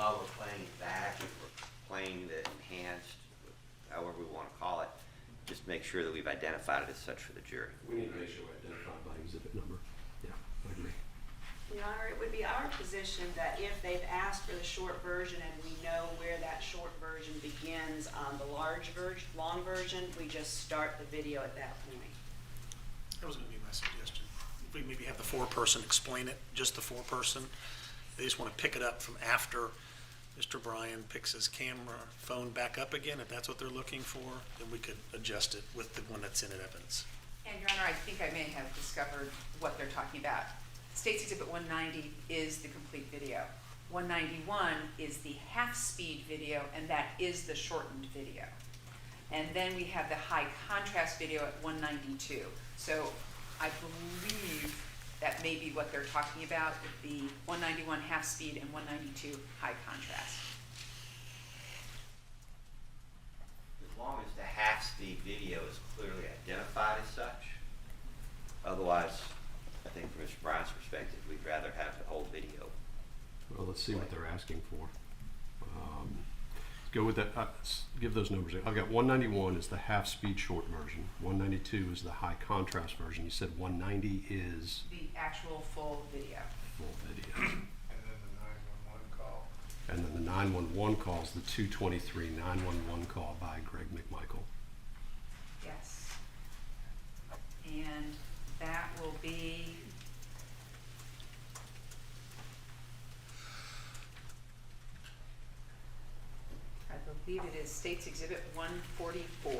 while we're playing it back, if we're playing the enhanced, however we want to call it, just make sure that we've identified it as such for the jury. We need to make sure we identify by exhibit number. Yeah, I agree. Your Honor, it would be our position that if they've asked for the short version and we know where that short version begins on the long version, we just start the video at that point. That was going to be my suggestion. We maybe have the foreperson explain it, just the foreperson. They just want to pick it up from after Mr. Bryan picks his camera phone back up again. If that's what they're looking for, then we could adjust it with the one that's in evidence. And Your Honor, I think I may have discovered what they're talking about. State's Exhibit 190 is the complete video. 191 is the half-speed video, and that is the shortened video. And then we have the high contrast video at 192. So I believe that may be what they're talking about with the 191 half-speed and 192 high contrast. As long as the half-speed video is clearly identified as such. Otherwise, I think from Mr. Bryan's perspective, we'd rather have the whole video. Well, let's see what they're asking for. Let's go with that. Give those numbers. I've got 191 is the half-speed short version. 192 is the high contrast version. You said 190 is The actual full video. full video. And then the 911 call. And then the 911 call is the 223 911 call by Greg McMichael. Yes. And that will be I believe it is State's Exhibit 144.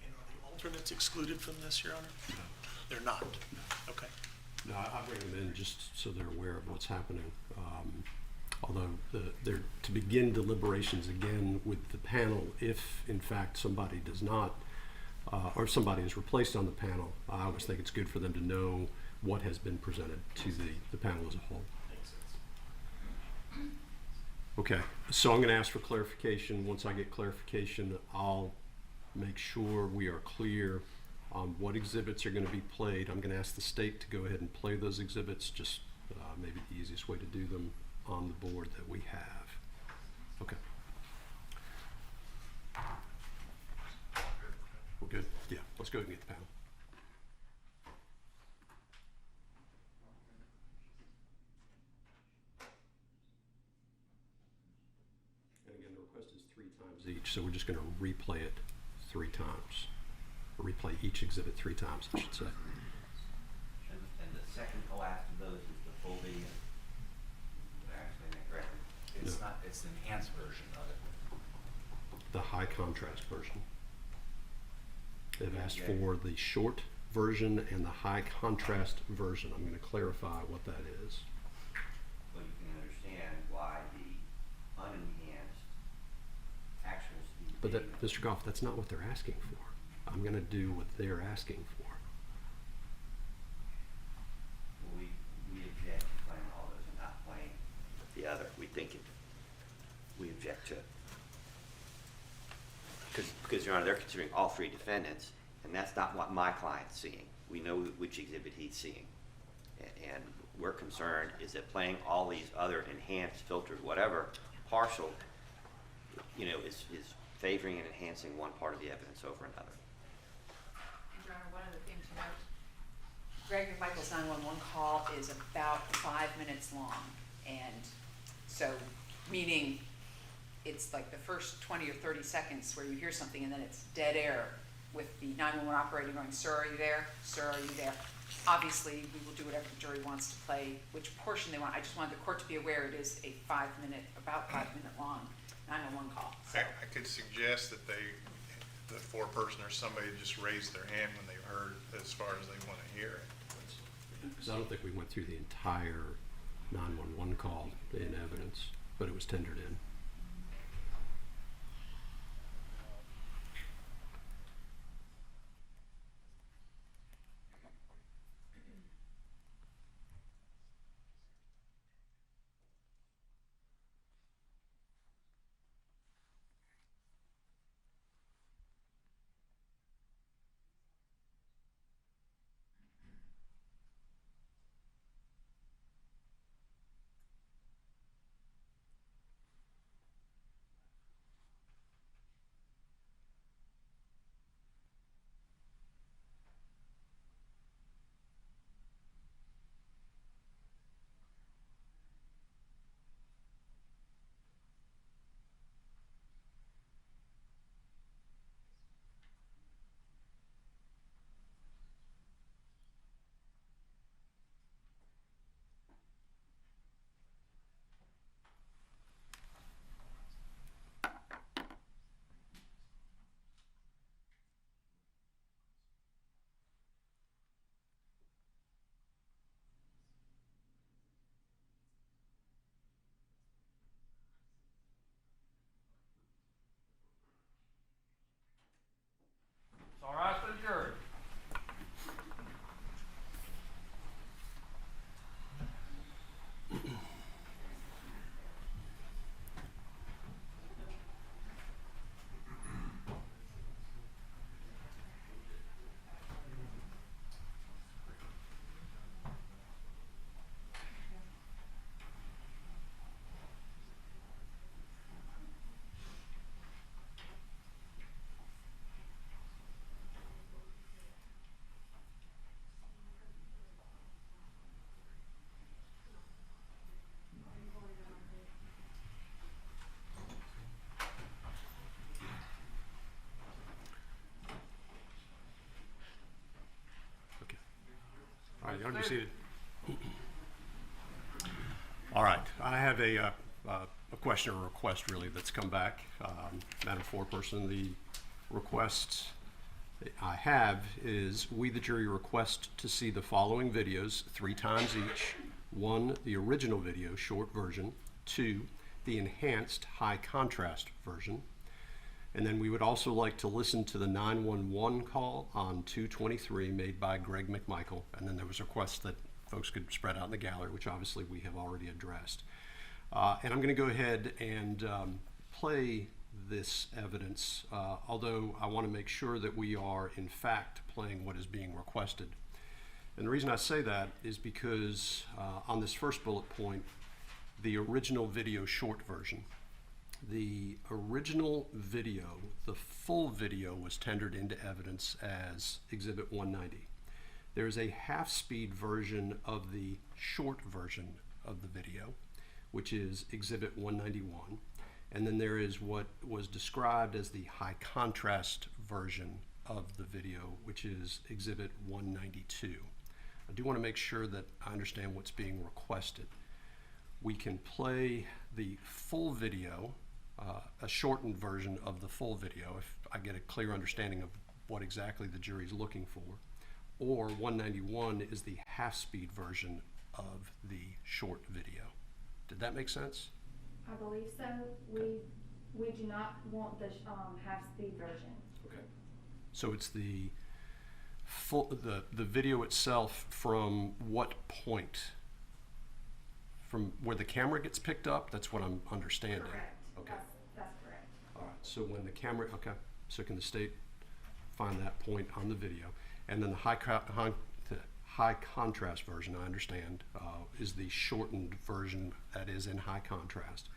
And are the alternates excluded from this, Your Honor? They're not. Okay. No, I bring them in just so they're aware of what's happening. Although they're to begin deliberations again with the panel, if in fact somebody does not, or somebody is replaced on the panel, I always think it's good for them to know what has been presented to the panel as a whole. Okay, so I'm going to ask for clarification. Once I get clarification, I'll make sure we are clear on what exhibits are going to be played. I'm going to ask the state to go ahead and play those exhibits, just maybe the easiest way to do them on the board that we have. Okay. We're good? Yeah, let's go ahead and get the panel. And again, the request is 3 times each, so we're just going to replay it 3 times. Replay each exhibit 3 times, I should say. And the second call after those is the full video. Actually, am I correct? It's No. not, it's the enhanced version of it. The high contrast version. They've asked for the short version and the high contrast version. I'm going to clarify what that is. So you can understand why the unenhanced actual speed But video. that, Mr. Goff, that's not what they're asking for. I'm going to do what they're asking for. We object to playing all those and not playing the other. We think it, we object to, because Your Honor, they're considering all 3 defendants, and that's not what my client's seeing. We know which exhibit he's seeing. And we're concerned is that playing all these other enhanced, filtered, whatever, partial, you know, is favoring and enhancing one part of the evidence over another. And Your Honor, one other thing to note, Greg McMichael's 911 call is about 5 minutes long. And so, meaning it's like the first 20 or 30 seconds where you hear something and then it's dead air with the 911 operator going, "Sir, are you there? Sir, are you there?" Obviously, we will do whatever the jury wants to play, which portion they want. I just wanted the court to be aware it is a about 5 minute long 911 call. So. I could suggest that the foreperson or somebody just raise their hand when they heard as far as they want to hear it. Because I don't think we went through the entire 911 call in evidence, but it was tendered in. y'all can be seated. All right, I have a question or request really that's come back. Madam Foreperson, the request I have is we, the jury, request to see the following videos 3 times each. 1, the original video, short version. 2, the enhanced high contrast version. And then we would also like to listen to the 911 call on 2/23 made by Greg McMichael. And then there was a request that folks could spread out in the gallery, which obviously we have already addressed. And I'm going to go ahead and play this evidence, although I want to make sure that we are in fact playing what is being requested. And the reason I say that is because on this first bullet point, the original video short version, the original video, the full video was tendered into evidence as Exhibit 190. There is a half-speed version of the short version of the video, which is Exhibit 191. And then there is what was described as the high contrast version of the video, which is Exhibit 192. I do want to make sure that I understand what's being requested. We can play the full video, a shortened version of the full video, if I get a clear understanding of what exactly the jury is looking for, or 191 is the half-speed version of the short video. Did that make sense? I believe so. We do not want the half-speed version. Okay. So it's the full, the video itself from what point? From where the camera gets picked up? That's what I'm understanding. Correct. Okay. That's correct. All right. So when the camera, okay. So can the state find that point on the video? And then the high contrast version, I understand, is the shortened version that is in high contrast.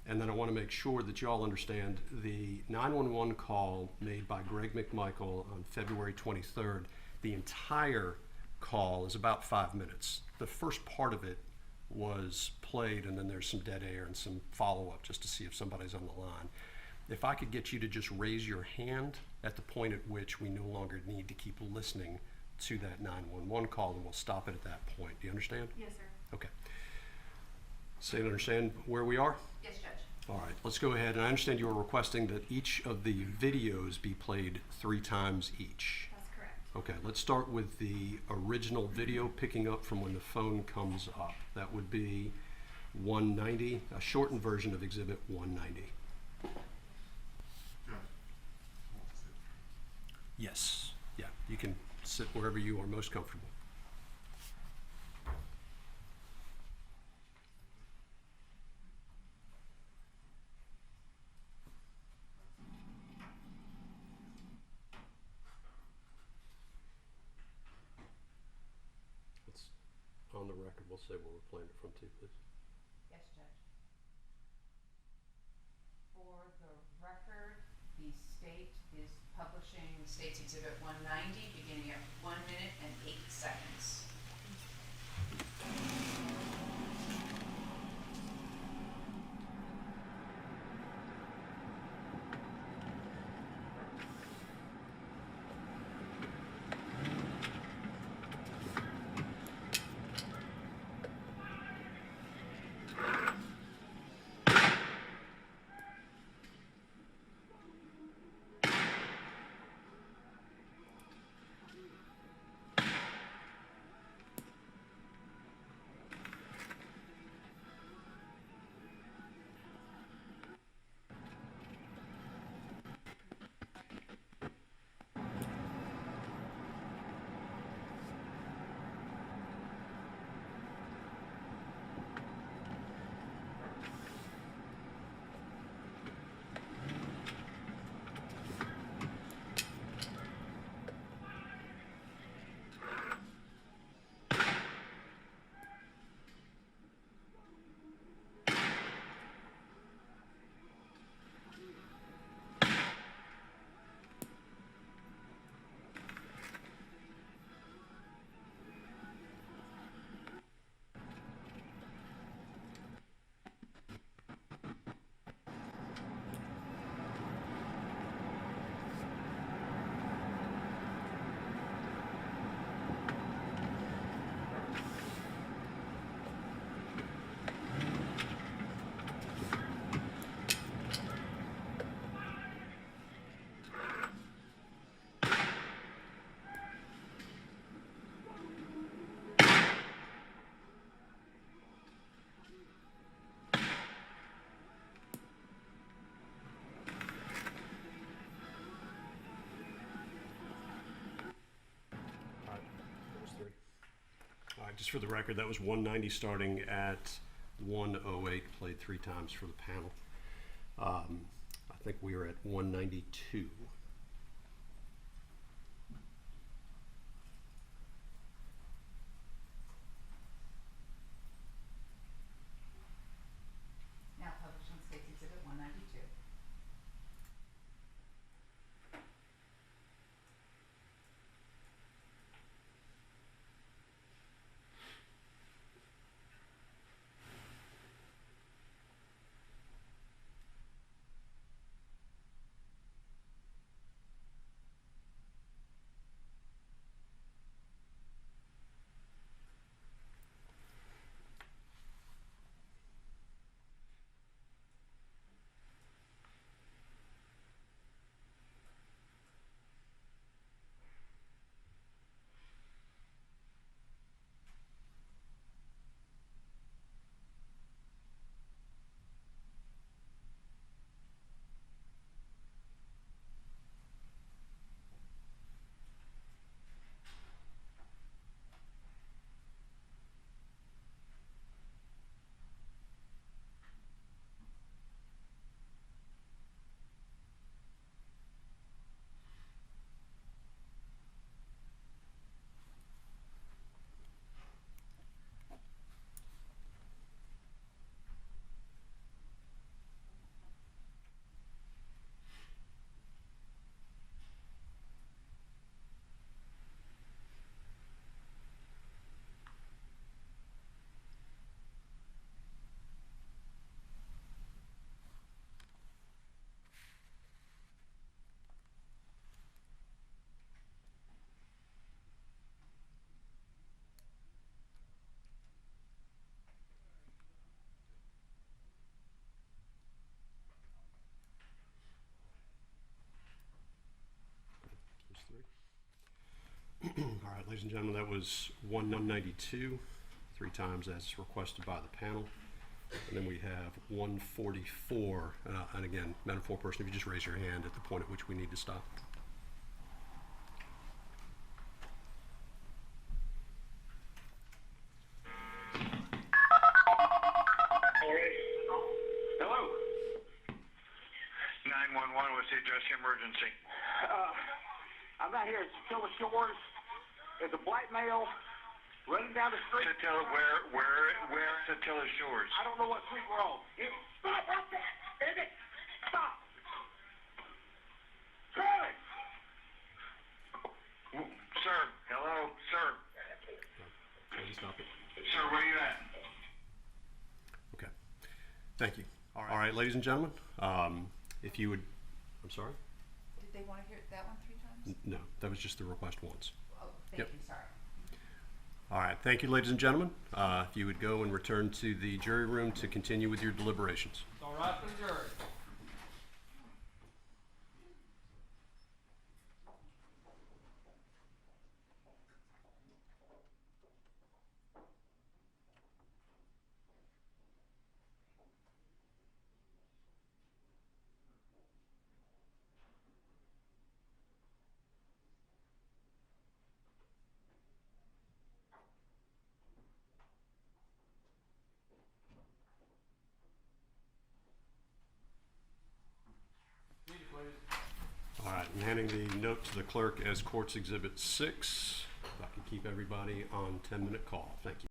And then I want to make sure that you all understand the 911 call made by Greg McMichael on February 23rd. The entire call is about 5 minutes. The first part of it was played, and then there's some dead air and some follow-up just to see if somebody's on the line. If I could get you to just raise your hand at the point at which we no longer need to keep listening to that 911 call, and we'll stop it at that point. Do you understand? Yes, sir. Okay. So you understand where we are? Yes, Judge. All right, let's go ahead. And I understand you were requesting that each of the videos be played 3 times each. That's correct. Okay, let's start with the original video, picking up from when the phone comes up. That would be 190, a shortened version of Exhibit 190. Yes, yeah, you can sit wherever you are most comfortable. It's on the record. We'll say where we're playing it from too, please. Yes, Judge. For the record, the state is publishing State's Exhibit 190, beginning at 1 minute and 8 seconds. Just for the record, that was 190 starting at 108, played 3 times for the panel. I think we are at 192. Now published on State's Exhibit 192. All right, ladies and gentlemen, that was 192, 3 times as requested by the panel. And then we have 144, and again, Madam Foreperson, if you just raise your hand at the point at which we need to stop. Hello. 911, what's the address of emergency? I'm out here at Satilla Shores. There's a black male running down the street. Satilla, where Satilla Shores? I don't know what street we're on. Stop right there! Is it? Stop! Travis! Sir, hello, sir. Please stop it. Sir, where you at? Okay, thank you. All right, ladies and gentlemen, if you would, I'm sorry? Did they want to hear that one 3 times? No, that was just the request once. Oh, thank Yep. you, sorry. All right, thank you, ladies and gentlemen. If you would go and return to the jury room to continue with your deliberations. All right for the jury. Read it, please. All right, I'm handing the note to the clerk as Court's Exhibit 6. If I can keep everybody on 10-minute call. Thank you.